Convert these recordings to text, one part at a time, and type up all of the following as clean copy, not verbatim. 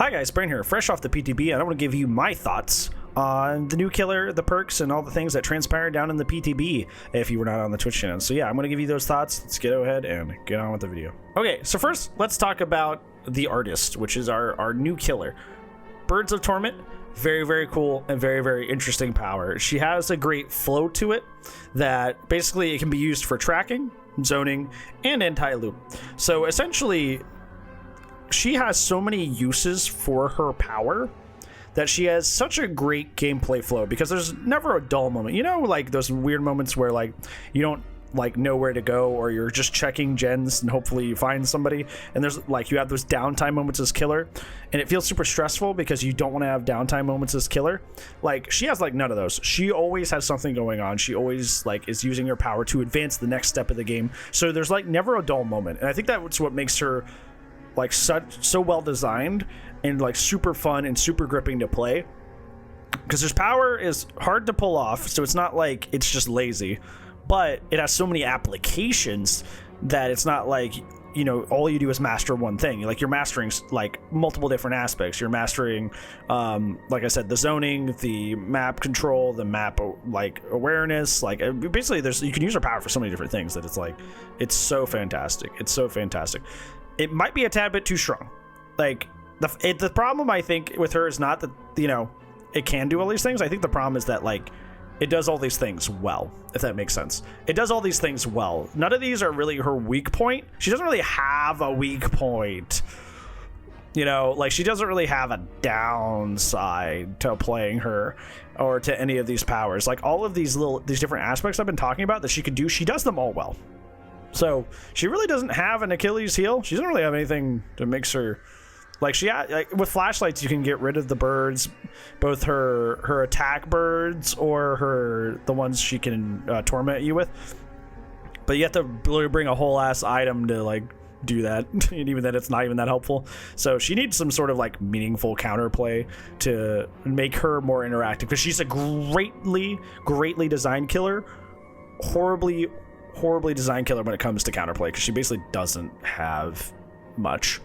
Hi guys, Brain here, fresh off the PTB, and I want to give you my thoughts on the new killer, the perks, and all the things that transpired down in the PTB if you were not on the Twitch channel. So yeah, I'm going to give you those thoughts. Let's go ahead and get on with the video. Okay, so first, let's talk about the artist, which is our new killer. Birds of Torment, very, very cool and very, very interesting power. She has a great flow to it that basically it can be used for tracking, zoning, and anti-loop. So essentially, she has so many uses for her power that she has such a great gameplay flow because there's never a dull moment. You know, like those weird moments where like you don't like know where to go, or you're just checking gens and hopefully you find somebody, and there's like you have those downtime moments as killer and it feels super stressful because you don't want to have downtime moments as killer. Like she has like none of those. She always has something going on. She always like is using her power to advance the next step of the game. So there's like never a dull moment, and I think that's what makes her like so well designed and like super fun and super gripping to play, because his power is hard to pull off, so it's not like it's just lazy, but it has so many applications that it's not like, you know, all you do is master one thing. Like you're mastering like multiple different aspects. You're mastering like I said, the zoning, the map control, the map like awareness, like basically you can use her power for so many different things that it's like it's so fantastic. It's so fantastic. It might be a tad bit too strong. Like the problem I think with her is not that, you know, it can do all these things. I think the problem is that like it does all these things well, if that makes sense. It does all these things well. None of these are really her weak point. She doesn't really have a weak point. You know, like she doesn't really have a downside to playing her or to any of these powers. Like all of these different aspects I've been talking about that she could do, she does them all well. So she really doesn't have an Achilles heel. She doesn't really have anything that makes her like like with flashlights you can get rid of the birds, both her attack birds or the ones she can torment you with, but you have to really bring a whole ass item to like do that, and even then it's not even that helpful. So she needs some sort of like meaningful counterplay to make her more interactive, because she's a greatly designed killer, horribly designed killer when it comes to counterplay, because she basically doesn't have much.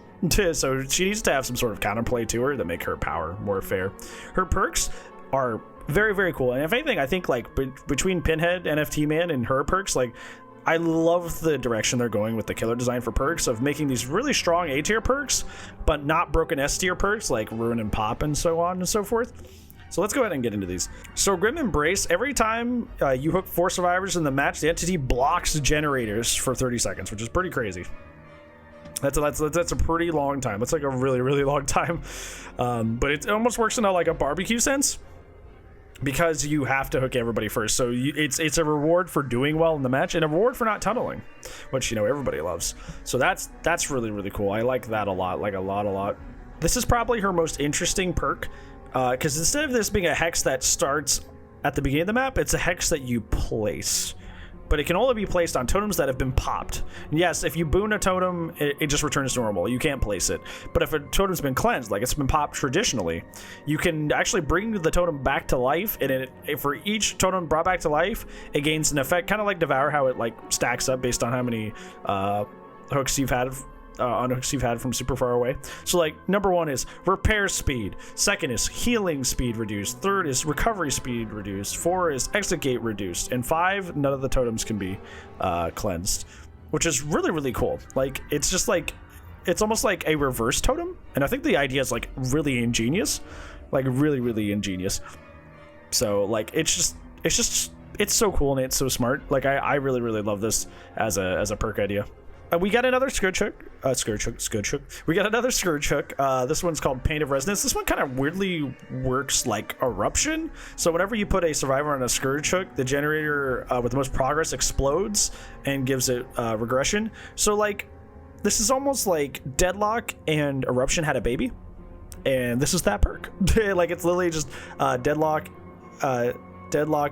So she needs to have some sort of counterplay to her that make her power more fair. Her perks are very, very cool, and if anything, I think like between Pinhead, NFT Man, and her perks, like I love the direction they're going with the killer design for perks, of making these really strong A tier perks but not broken S tier perks like Ruin and Pop and so on and so forth. So let's go ahead and get into these. So Grim Embrace, every time you hook 4 survivors in the match, the entity blocks generators for 30 seconds, which is pretty crazy. That's a pretty long time. That's like a really, really long time. But it almost works in like a barbecue sense, because you have to hook everybody first. So it's a reward for doing well in the match and a reward for not tunneling, which, you know, everybody loves. So that's really, really cool. I like that a lot, like a lot. This is probably her most interesting perk, because instead of this being a hex that starts at the beginning of the map, it's a hex that you place. But it can only be placed on totems that have been popped. And yes, if you boon a totem, it just returns to normal. You can't place it. But if a totem's been cleansed, like it's been popped traditionally, you can actually bring the totem back to life, and for each totem brought back to life, it gains an effect, kind of like Devour, how it like stacks up based on how many hooks you've had. Unhooks you've had from super far away. So like number 1 is repair speed, 2nd is healing speed reduced, 3rd is recovery speed reduced, 4 is exit gate reduced, and 5, none of the totems can be cleansed, which is really, really cool. Like it's just like it's almost like a reverse totem, and I think the idea is like really ingenious, like really, really ingenious. So like it's so cool and it's so smart. Like I really, really love this as a perk idea. We got another Scourge Hook. We got another Scourge Hook. This one's called Pain of Resonance. This one kind of weirdly works like Eruption. So whenever you put a survivor on a Scourge Hook, the generator with the most progress explodes and gives it regression. So like this is almost like Deadlock and Eruption had a baby, and this is that perk. Like it's literally just Deadlock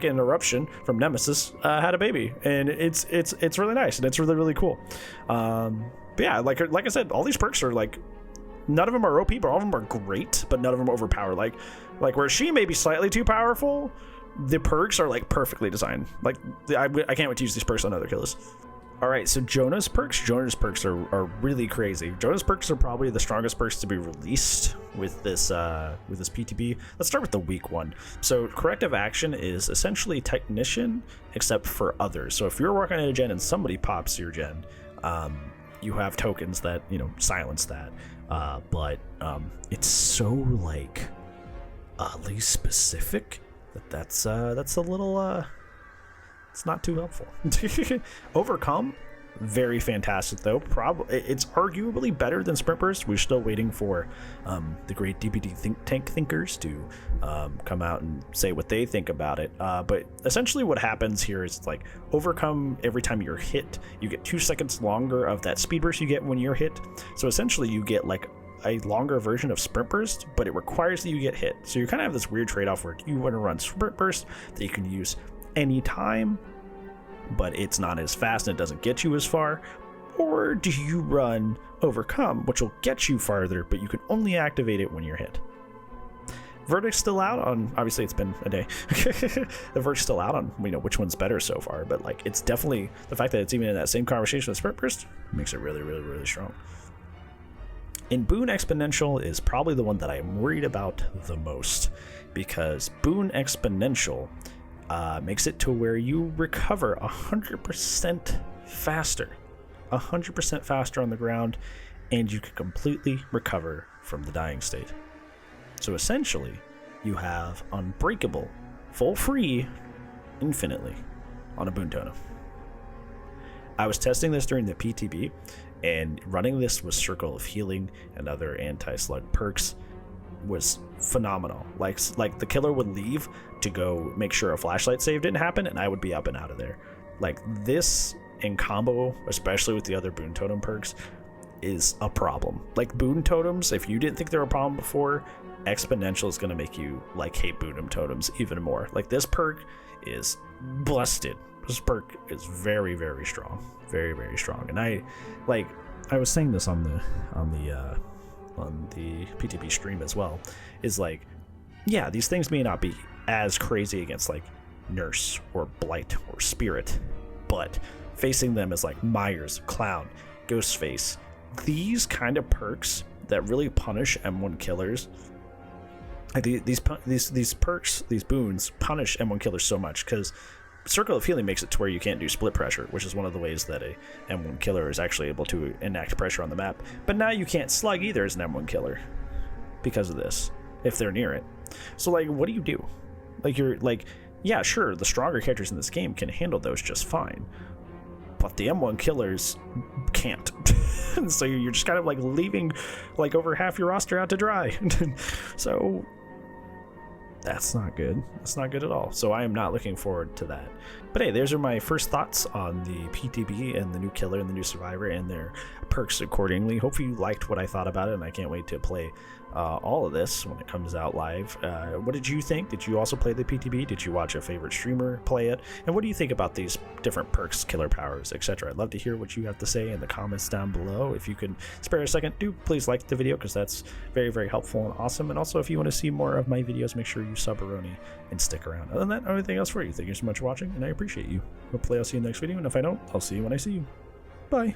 and Eruption from Nemesis had a baby, and it's really nice, and it's really, really cool. But yeah, like I said, all these perks are like, none of them are OP, but all of them are great, but none of them overpower. Like where she may be slightly too powerful, the perks are like perfectly designed. Like I can't wait to use these perks on other killers. All right, so Jonas perks. Jonas perks are really crazy. Jonas perks are probably the strongest perks to be released with this PTB. Let's start with the weak one. So corrective action is essentially technician, except for others. So if you're working at a gen and somebody pops your gen, you have tokens that silence that. But it's so like oddly specific that's a little it's not too helpful. Overcome, very fantastic though. It's arguably better than Sprint Burst. We're still waiting for the great DPD think tank thinkers to come out and say what they think about it. But essentially what happens here is like Overcome, every time you're hit, you get 2 seconds longer of that speed burst you get when you're hit. So essentially you get like a longer version of Sprint Burst, but it requires that you get hit. So you kind of have this weird trade-off where you want to run Sprint Burst that you can use anytime, but it's not as fast and it doesn't get you as far, or do you run Overcome, which will get you farther, but you can only activate it when you're hit? Verdict's still out on, obviously it's been a day. The verdict's still out on which one's better so far, but like it's definitely the fact that it's even in that same conversation with Sprint Burst makes it really, really, really strong. And Boon Exponential is probably the one that I'm worried about the most, because Boon Exponential makes it to where you recover 100% faster. 100% faster on the ground, and you can completely recover from the dying state. So essentially, you have Unbreakable, full free, infinitely, on a Boon Totem. I was testing this during the PTB, and running this with Circle of Healing and other anti-slug perks was phenomenal. Like the killer would leave to go make sure a flashlight save didn't happen, and I would be up and out of there. Like this in combo, especially with the other Boon Totem perks, is a problem. Like Boon Totems, if you didn't think they were a problem before, Exponential is going to make you like hate Boon Totems even more. Like this perk is busted. This perk is very, very strong. Very, very strong. And I was saying this on the PTB stream as well, is like, yeah, these things may not be as crazy against like Nurse or Blight or Spirit, but facing them as like Myers, Clown, Ghostface, these kind of perks that really punish M1 killers, like these perks, these boons punish M1 killers so much, because Circle of Healing makes it to where you can't do split pressure, which is one of the ways that a M1 killer is actually able to enact pressure on the map. But now you can't slug either as an M1 killer because of this, if they're near it. So like, what do you do? Like, you're like, yeah, sure, the stronger characters in this game can handle those just fine, but the M1 killers can't. So you're just kind of like leaving like over half your roster out to dry. So that's not good. That's not good at all. So I am not looking forward to that. But hey, those are my first thoughts on the PTB and the new killer and the new survivor and their perks accordingly. Hopefully you liked what I thought about it, and I can't wait to play all of this when it comes out live. What did you think? Did you also play the PTB? Did you watch a favorite streamer play it? And what do you think about these different perks, killer powers, etc.? I'd love to hear what you have to say in the comments down below. If you can spare a second, do please like the video, because that's very, very helpful and awesome. And also, if you want to see more of my videos, make sure you sub-a-roni and stick around. Other than that, anything else for you. Thank you so much for watching, and I appreciate you. Hopefully I'll see you in the next video, and if I don't, I'll see you when I see you. Bye.